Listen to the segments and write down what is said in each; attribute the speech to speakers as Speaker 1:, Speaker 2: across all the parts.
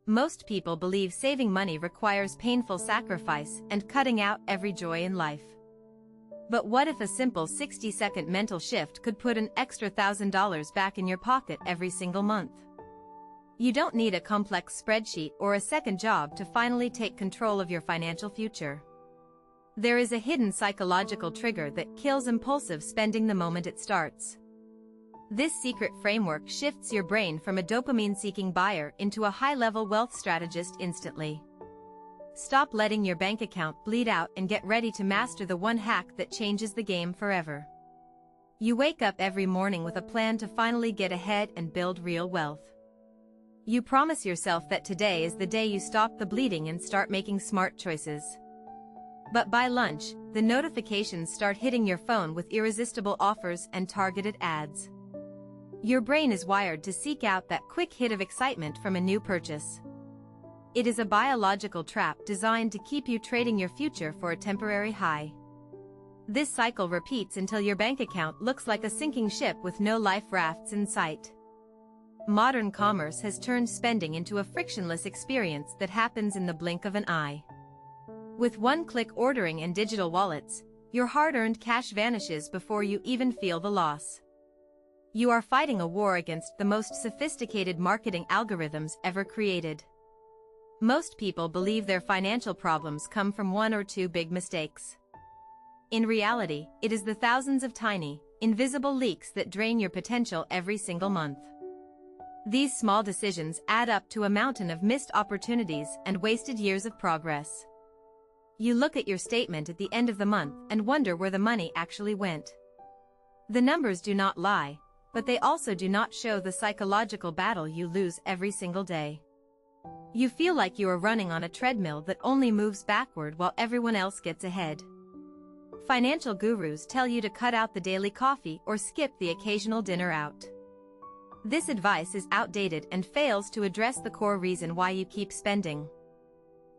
Speaker 1: Most people believe saving money requires painful sacrifice and cutting out every joy in life. But what if a simple 60-second mental shift could put an extra $1,000 back in your pocket every single month? You don't need a complex spreadsheet or a second job to finally take control of your financial future. There is a hidden psychological trigger that kills impulsive spending the moment it starts. This secret framework shifts your brain from a dopamine-seeking buyer into a high-level wealth strategist instantly. Stop letting your bank account bleed out and get ready to master the one hack that changes the game forever. You wake up every morning with a plan to finally get ahead and build real wealth. You promise yourself that today is the day you stop the bleeding and start making smart choices. But by lunch, the notifications start hitting your phone with irresistible offers and targeted ads. Your brain is wired to seek out that quick hit of excitement from a new purchase. It is a biological trap designed to keep you trading your future for a temporary high. This cycle repeats until your bank account looks like a sinking ship with no life rafts in sight. Modern commerce has turned spending into a frictionless experience that happens in the blink of an eye. With one-click ordering and digital wallets, your hard-earned cash vanishes before you even feel the loss. You are fighting a war against the most sophisticated marketing algorithms ever created. Most people believe their financial problems come from one or two big mistakes. In reality, it is the thousands of tiny, invisible leaks that drain your potential every single month. These small decisions add up to a mountain of missed opportunities and wasted years of progress. You look at your statement at the end of the month and wonder where the money actually went. The numbers do not lie, but they also do not show the psychological battle you lose every single day. You feel like you are running on a treadmill that only moves backward while everyone else gets ahead. Financial gurus tell you to cut out the daily coffee or skip the occasional dinner out. This advice is outdated and fails to address the core reason why you keep spending.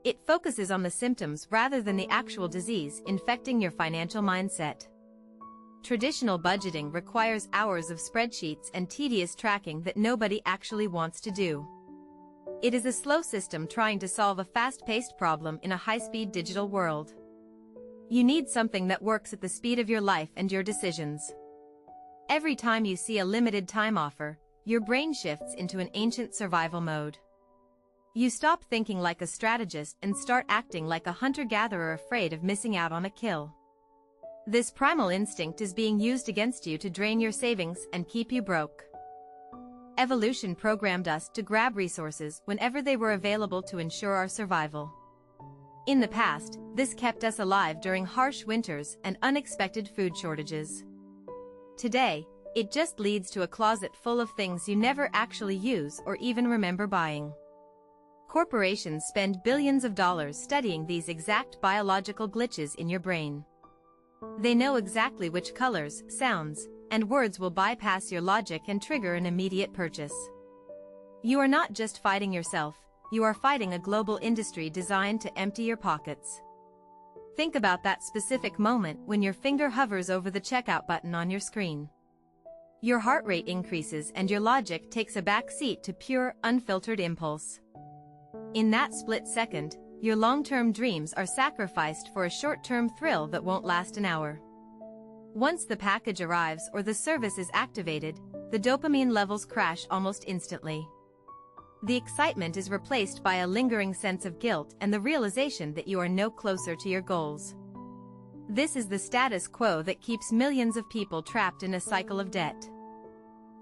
Speaker 1: It focuses on the symptoms rather than the actual disease infecting your financial mindset. Traditional budgeting requires hours of spreadsheets and tedious tracking that nobody actually wants to do. It is a slow system trying to solve a fast-paced problem in a high-speed digital world. You need something that works at the speed of your life and your decisions. Every time you see a limited time offer, your brain shifts into an ancient survival mode. You stop thinking like a strategist and start acting like a hunter-gatherer afraid of missing out on a kill. This primal instinct is being used against you to drain your savings and keep you broke. Evolution programmed us to grab resources whenever they were available to ensure our survival. In the past, this kept us alive during harsh winters and unexpected food shortages. Today, it just leads to a closet full of things you never actually use or even remember buying. Corporations spend billions of dollars studying these exact biological glitches in your brain. They know exactly which colors, sounds, and words will bypass your logic and trigger an immediate purchase. You are not just fighting yourself, you are fighting a global industry designed to empty your pockets. Think about that specific moment when your finger hovers over the checkout button on your screen. Your heart rate increases and your logic takes a back seat to pure, unfiltered impulse. In that split second, your long-term dreams are sacrificed for a short-term thrill that won't last an hour. Once the package arrives or the service is activated, the dopamine levels crash almost instantly. The excitement is replaced by a lingering sense of guilt and the realization that you are no closer to your goals. This is the status quo that keeps millions of people trapped in a cycle of debt.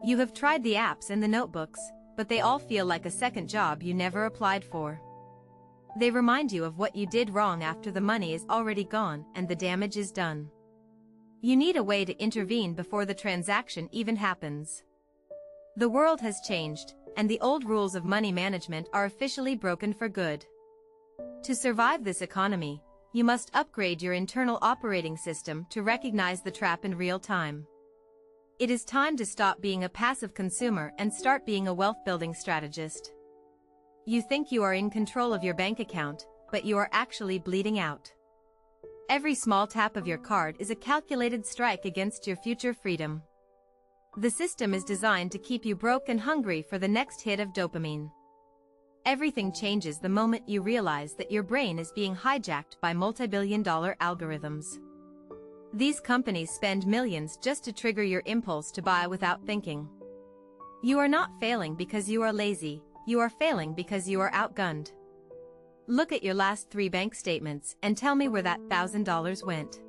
Speaker 1: You have tried the apps and the notebooks, but they all feel like a second job you never applied for. They remind you of what you did wrong after the money is already gone and the damage is done. You need a way to intervene before the transaction even happens. The world has changed, and the old rules of money management are officially broken for good. To survive this economy, you must upgrade your internal operating system to recognize the trap in real time. It is time to stop being a passive consumer and start being a wealth-building strategist. You think you are in control of your bank account, but you are actually bleeding out. Every small tap of your card is a calculated strike against your future freedom. The system is designed to keep you broke and hungry for the next hit of dopamine. Everything changes the moment you realize that your brain is being hijacked by multi-billion-dollar algorithms. These companies spend millions just to trigger your impulse to buy without thinking. You are not failing because you are lazy, you are failing because you are outgunned. Look at your last 3 bank statements and tell me where that $1,000 went.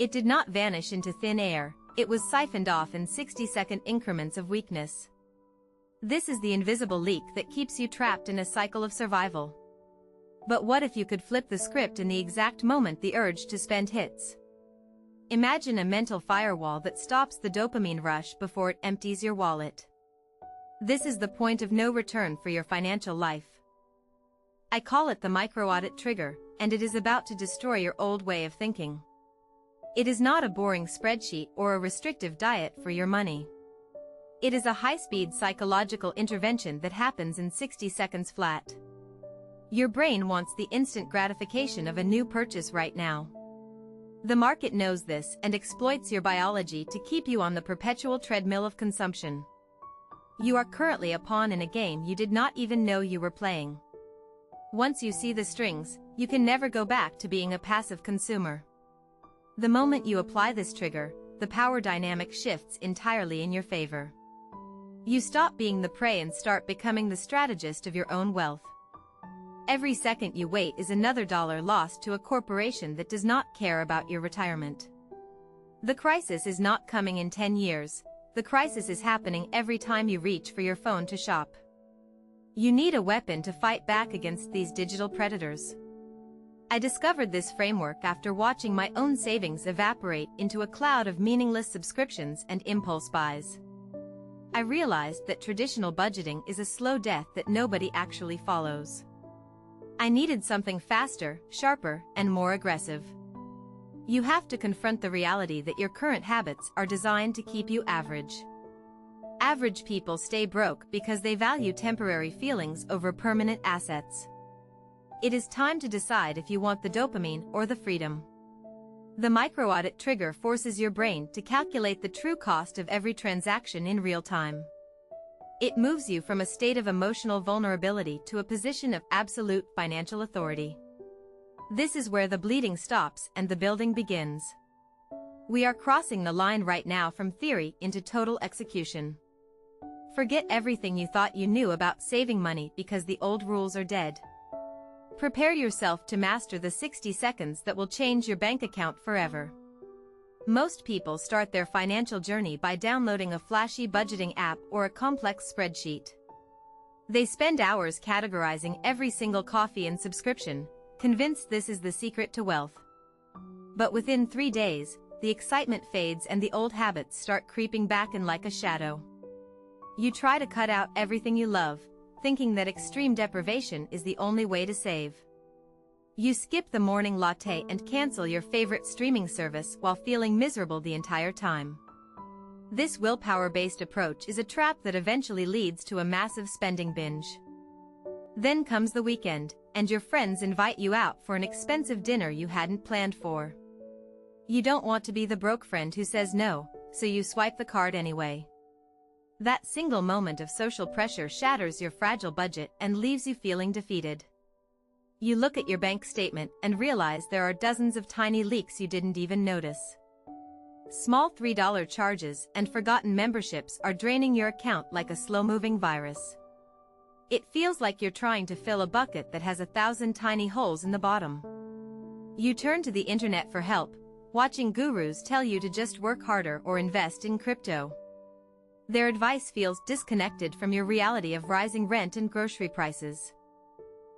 Speaker 1: It did not vanish into thin air, it was siphoned off in 60-second increments of weakness. This is the invisible leak that keeps you trapped in a cycle of survival. But what if you could flip the script in the exact moment the urge to spend hits? Imagine a mental firewall that stops the dopamine rush before it empties your wallet. This is the point of no return for your financial life. I call it the micro-audit trigger, and it is about to destroy your old way of thinking. It is not a boring spreadsheet or a restrictive diet for your money. It is a high-speed psychological intervention that happens in 60 seconds flat. Your brain wants the instant gratification of a new purchase right now. The market knows this and exploits your biology to keep you on the perpetual treadmill of consumption. You are currently a pawn in a game you did not even know you were playing. Once you see the strings, you can never go back to being a passive consumer. The moment you apply this trigger, the power dynamic shifts entirely in your favor. You stop being the prey and start becoming the strategist of your own wealth. Every second you wait is another dollar lost to a corporation that does not care about your retirement. The crisis is not coming in 10 years, the crisis is happening every time you reach for your phone to shop. You need a weapon to fight back against these digital predators. I discovered this framework after watching my own savings evaporate into a cloud of meaningless subscriptions and impulse buys. I realized that traditional budgeting is a slow death that nobody actually follows. I needed something faster, sharper, and more aggressive. You have to confront the reality that your current habits are designed to keep you average. Average people stay broke because they value temporary feelings over permanent assets. It is time to decide if you want the dopamine or the freedom. The micro-audit trigger forces your brain to calculate the true cost of every transaction in real time. It moves you from a state of emotional vulnerability to a position of absolute financial authority. This is where the bleeding stops and the building begins. We are crossing the line right now from theory into total execution. Forget everything you thought you knew about saving money because the old rules are dead. Prepare yourself to master the 60 seconds that will change your bank account forever. Most people start their financial journey by downloading a flashy budgeting app or a complex spreadsheet. They spend hours categorizing every single coffee and subscription, convinced this is the secret to wealth. But within 3 days, the excitement fades and the old habits start creeping back in like a shadow. You try to cut out everything you love, thinking that extreme deprivation is the only way to save. You skip the morning latte and cancel your favorite streaming service while feeling miserable the entire time. This willpower-based approach is a trap that eventually leads to a massive spending binge. Then comes the weekend, and your friends invite you out for an expensive dinner you hadn't planned for. You don't want to be the broke friend who says no, so you swipe the card anyway. That single moment of social pressure shatters your fragile budget and leaves you feeling defeated. You look at your bank statement and realize there are dozens of tiny leaks you didn't even notice. Small $3 charges and forgotten memberships are draining your account like a slow-moving virus. It feels like you're trying to fill a bucket that has 1,000 tiny holes in the bottom. You turn to the internet for help, watching gurus tell you to just work harder or invest in crypto. Their advice feels disconnected from your reality of rising rent and grocery prices.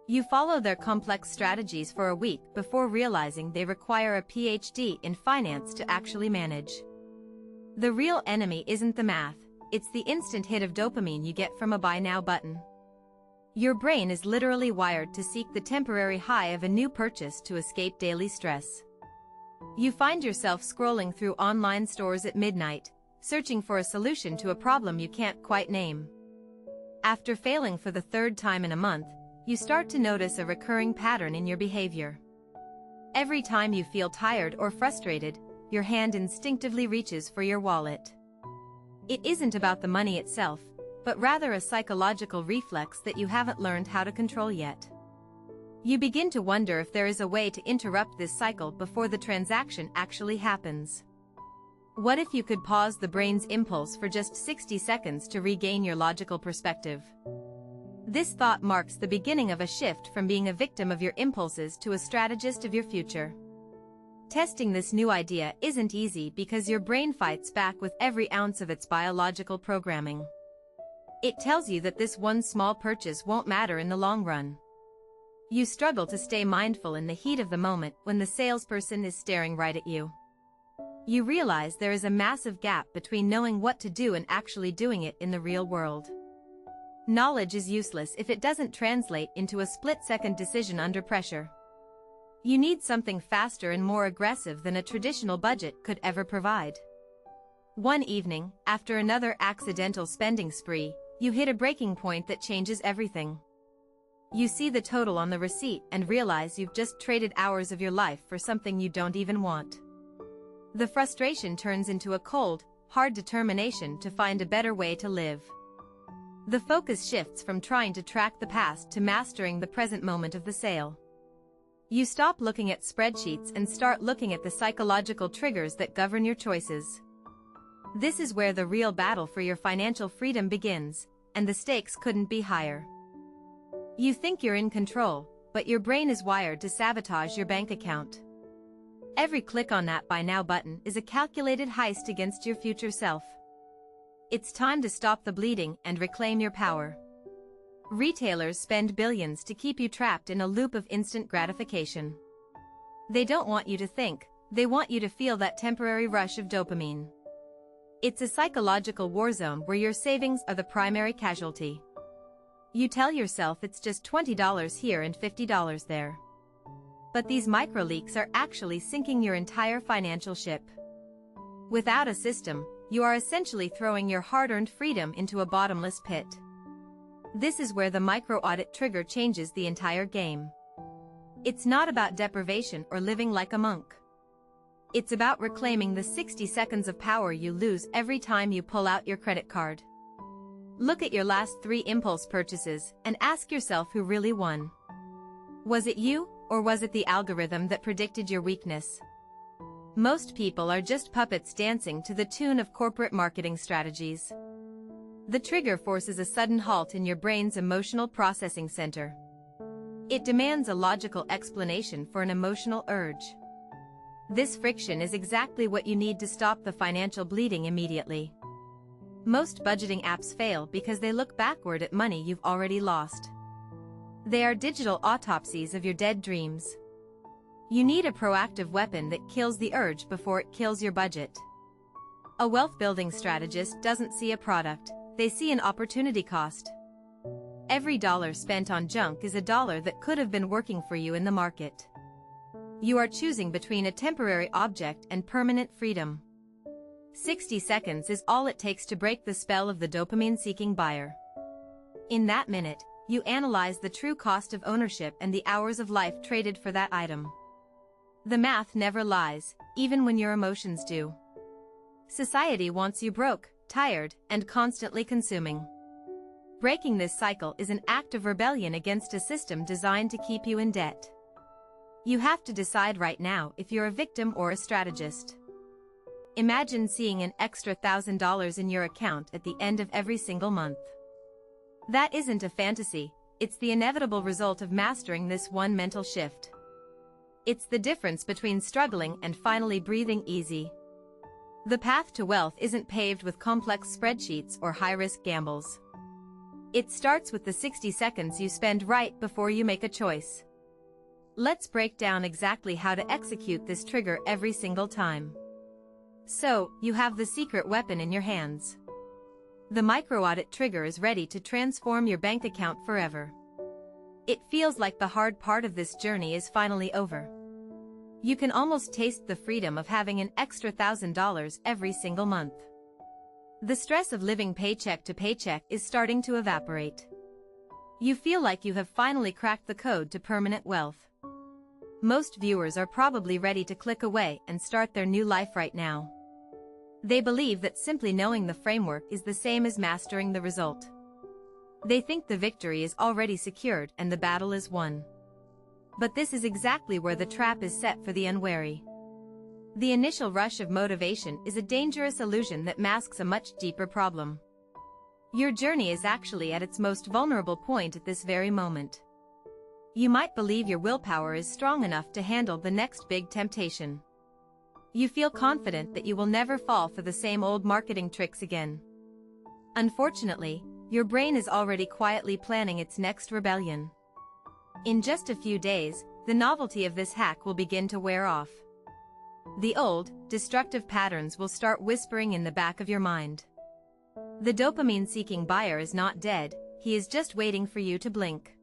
Speaker 1: You follow their complex strategies for a week before realizing they require a PhD in finance to actually manage. The real enemy isn't the math, it's the instant hit of dopamine you get from a buy now button. Your brain is literally wired to seek the temporary high of a new purchase to escape daily stress. You find yourself scrolling through online stores at midnight, searching for a solution to a problem you can't quite name. After failing for the 3rd time in a month, you start to notice a recurring pattern in your behavior. Every time you feel tired or frustrated, your hand instinctively reaches for your wallet. It isn't about the money itself, but rather a psychological reflex that you haven't learned how to control yet. You begin to wonder if there is a way to interrupt this cycle before the transaction actually happens. What if you could pause the brain's impulse for just 60 seconds to regain your logical perspective? This thought marks the beginning of a shift from being a victim of your impulses to a strategist of your future. Testing this new idea isn't easy because your brain fights back with every ounce of its biological programming. It tells you that this one small purchase won't matter in the long run. You struggle to stay mindful in the heat of the moment when the salesperson is staring right at you. You realize there is a massive gap between knowing what to do and actually doing it in the real world. Knowledge is useless if it doesn't translate into a split-second decision under pressure. You need something faster and more aggressive than a traditional budget could ever provide. One evening, after another accidental spending spree, you hit a breaking point that changes everything. You see the total on the receipt and realize you've just traded hours of your life for something you don't even want. The frustration turns into a cold, hard determination to find a better way to live. The focus shifts from trying to track the past to mastering the present moment of the sale. You stop looking at spreadsheets and start looking at the psychological triggers that govern your choices. This is where the real battle for your financial freedom begins, and the stakes couldn't be higher. You think you're in control, but your brain is wired to sabotage your bank account. Every click on that Buy Now button is a calculated heist against your future self. It's time to stop the bleeding and reclaim your power. Retailers spend billions to keep you trapped in a loop of instant gratification. They don't want you to think, they want you to feel that temporary rush of dopamine. It's a psychological war zone where your savings are the primary casualty. You tell yourself it's just $20 here and $50 there. But these micro-leaks are actually sinking your entire financial ship. Without a system, you are essentially throwing your hard-earned freedom into a bottomless pit. This is where the micro-audit trigger changes the entire game. It's not about deprivation or living like a monk. It's about reclaiming the 60 seconds of power you lose every time you pull out your credit card. Look at your last 3 impulse purchases and ask yourself who really won. Was it you, or was it the algorithm that predicted your weakness? Most people are just puppets dancing to the tune of corporate marketing strategies. The trigger forces a sudden halt in your brain's emotional processing center. It demands a logical explanation for an emotional urge. This friction is exactly what you need to stop the financial bleeding immediately. Most budgeting apps fail because they look backward at money you've already lost. They are digital autopsies of your dead dreams. You need a proactive weapon that kills the urge before it kills your budget. A wealth-building strategist doesn't see a product, they see an opportunity cost. Every dollar spent on junk is a dollar that could have been working for you in the market. You are choosing between a temporary object and permanent freedom. 60 seconds is all it takes to break the spell of the dopamine-seeking buyer. In that minute, you analyze the true cost of ownership and the hours of life traded for that item. The math never lies, even when your emotions do. Society wants you broke, tired, and constantly consuming. Breaking this cycle is an act of rebellion against a system designed to keep you in debt. You have to decide right now if you're a victim or a strategist. Imagine seeing an extra $1,000 in your account at the end of every single month. That isn't a fantasy, it's the inevitable result of mastering this one mental shift. It's the difference between struggling and finally breathing easy. The path to wealth isn't paved with complex spreadsheets or high-risk gambles. It starts with the 60 seconds you spend right before you make a choice. Let's break down exactly how to execute this trigger every single time. So, you have the secret weapon in your hands. The micro-audit trigger is ready to transform your bank account forever. It feels like the hard part of this journey is finally over. You can almost taste the freedom of having an extra $1,000 every single month. The stress of living paycheck to paycheck is starting to evaporate. You feel like you have finally cracked the code to permanent wealth. Most viewers are probably ready to click away and start their new life right now. They believe that simply knowing the framework is the same as mastering the result. They think the victory is already secured and the battle is won. But this is exactly where the trap is set for the unwary. The initial rush of motivation is a dangerous illusion that masks a much deeper problem. Your journey is actually at its most vulnerable point at this very moment. You might believe your willpower is strong enough to handle the next big temptation. You feel confident that you will never fall for the same old marketing tricks again. Unfortunately, your brain is already quietly planning its next rebellion. In just a few days, the novelty of this hack will begin to wear off. The old, destructive patterns will start whispering in the back of your mind. The dopamine-seeking buyer is not dead, he is just waiting for you to blink.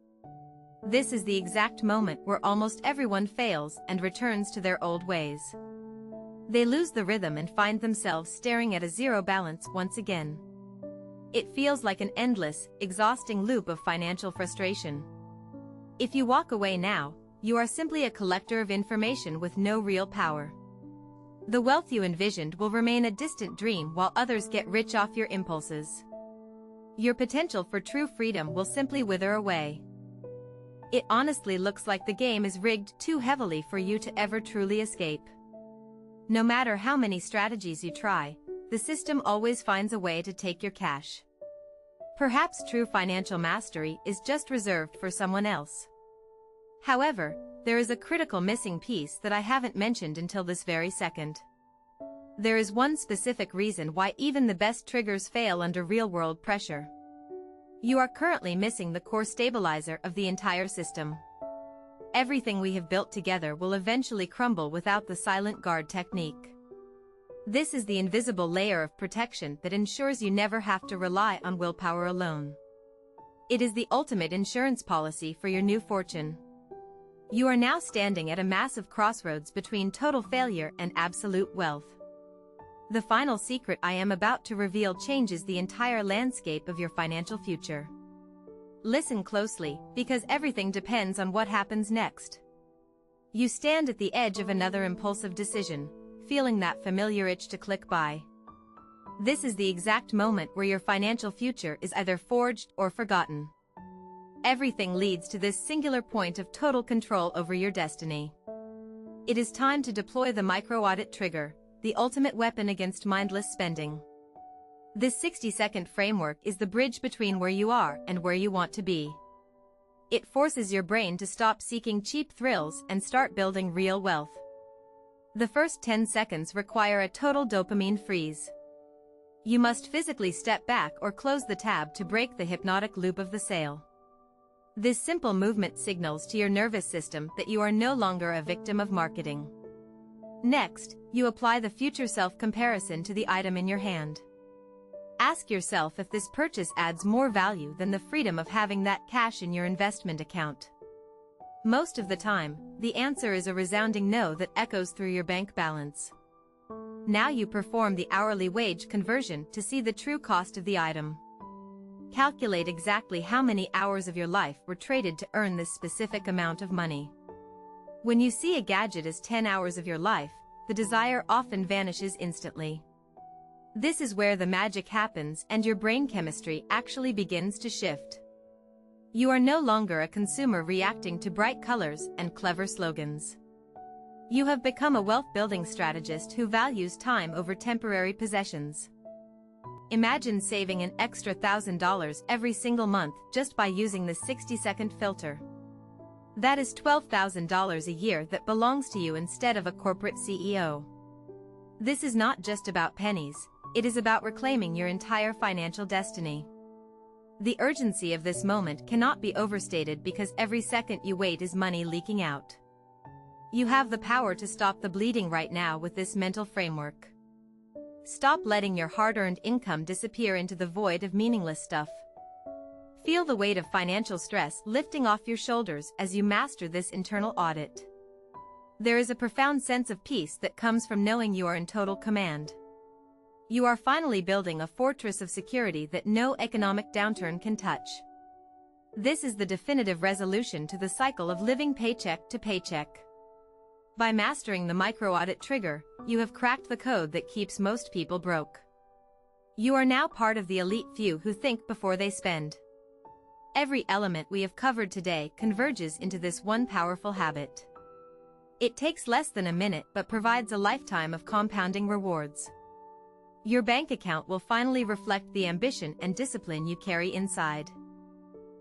Speaker 1: This is the exact moment where almost everyone fails and returns to their old ways. They lose the rhythm and find themselves staring at a zero balance once again. It feels like an endless, exhausting loop of financial frustration. If you walk away now, you are simply a collector of information with no real power. The wealth you envisioned will remain a distant dream while others get rich off your impulses. Your potential for true freedom will simply wither away. It honestly looks like the game is rigged too heavily for you to ever truly escape. No matter how many strategies you try, the system always finds a way to take your cash. Perhaps true financial mastery is just reserved for someone else. However, there is a critical missing piece that I haven't mentioned until this very second. There is one specific reason why even the best triggers fail under real-world pressure. You are currently missing the core stabilizer of the entire system. Everything we have built together will eventually crumble without the silent guard technique. This is the invisible layer of protection that ensures you never have to rely on willpower alone. It is the ultimate insurance policy for your new fortune. You are now standing at a massive crossroads between total failure and absolute wealth. The final secret I am about to reveal changes the entire landscape of your financial future. Listen closely, because everything depends on what happens next. You stand at the edge of another impulsive decision, feeling that familiar itch to click buy. This is the exact moment where your financial future is either forged or forgotten. Everything leads to this singular point of total control over your destiny. It is time to deploy the micro-audit trigger, the ultimate weapon against mindless spending. This 60-second framework is the bridge between where you are and where you want to be. It forces your brain to stop seeking cheap thrills and start building real wealth. The first 10 seconds require a total dopamine freeze. You must physically step back or close the tab to break the hypnotic loop of the sale. This simple movement signals to your nervous system that you are no longer a victim of marketing. Next, you apply the future self comparison to the item in your hand. Ask yourself if this purchase adds more value than the freedom of having that cash in your investment account. Most of the time, the answer is a resounding no that echoes through your bank balance. Now you perform the hourly wage conversion to see the true cost of the item. Calculate exactly how many hours of your life were traded to earn this specific amount of money. When you see a gadget as 10 hours of your life, the desire often vanishes instantly. This is where the magic happens and your brain chemistry actually begins to shift. You are no longer a consumer reacting to bright colors and clever slogans. You have become a wealth-building strategist who values time over temporary possessions. Imagine saving an extra $1,000 every single month just by using the 60-second filter. That is $12,000 a year that belongs to you instead of a corporate CEO. This is not just about pennies, it is about reclaiming your entire financial destiny. The urgency of this moment cannot be overstated because every second you wait is money leaking out. You have the power to stop the bleeding right now with this mental framework. Stop letting your hard-earned income disappear into the void of meaningless stuff. Feel the weight of financial stress lifting off your shoulders as you master this internal audit. There is a profound sense of peace that comes from knowing you are in total command. You are finally building a fortress of security that no economic downturn can touch. This is the definitive resolution to the cycle of living paycheck to paycheck. By mastering the micro-audit trigger, you have cracked the code that keeps most people broke. You are now part of the elite few who think before they spend. Every element we have covered today converges into this one powerful habit. It takes less than a minute but provides a lifetime of compounding rewards. Your bank account will finally reflect the ambition and discipline you carry inside.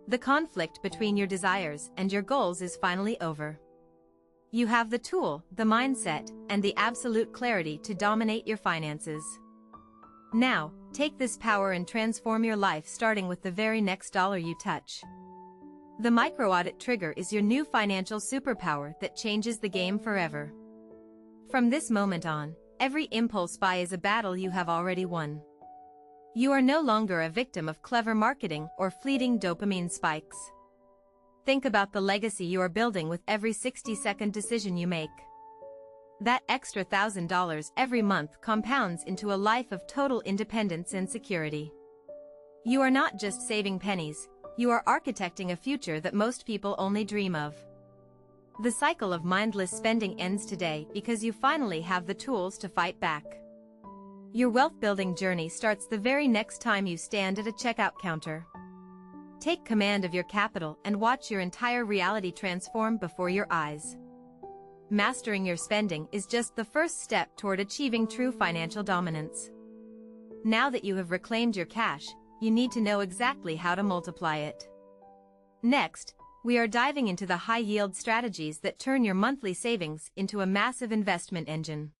Speaker 1: The conflict between your desires and your goals is finally over. You have the tool, the mindset, and the absolute clarity to dominate your finances. Now, take this power and transform your life starting with the very next dollar you touch. The micro-audit trigger is your new financial superpower that changes the game forever. From this moment on, every impulse buy is a battle you have already won. You are no longer a victim of clever marketing or fleeting dopamine spikes. Think about the legacy you are building with every 60-second decision you make. That extra $1,000 every month compounds into a life of total independence and security. You are not just saving pennies, you are architecting a future that most people only dream of. The cycle of mindless spending ends today because you finally have the tools to fight back. Your wealth-building journey starts the very next time you stand at a checkout counter. Take command of your capital and watch your entire reality transform before your eyes. Mastering your spending is just the first step toward achieving true financial dominance. Now that you have reclaimed your cash, you need to know exactly how to multiply it. Next, we are diving into the high-yield strategies that turn your monthly savings into a massive investment engine.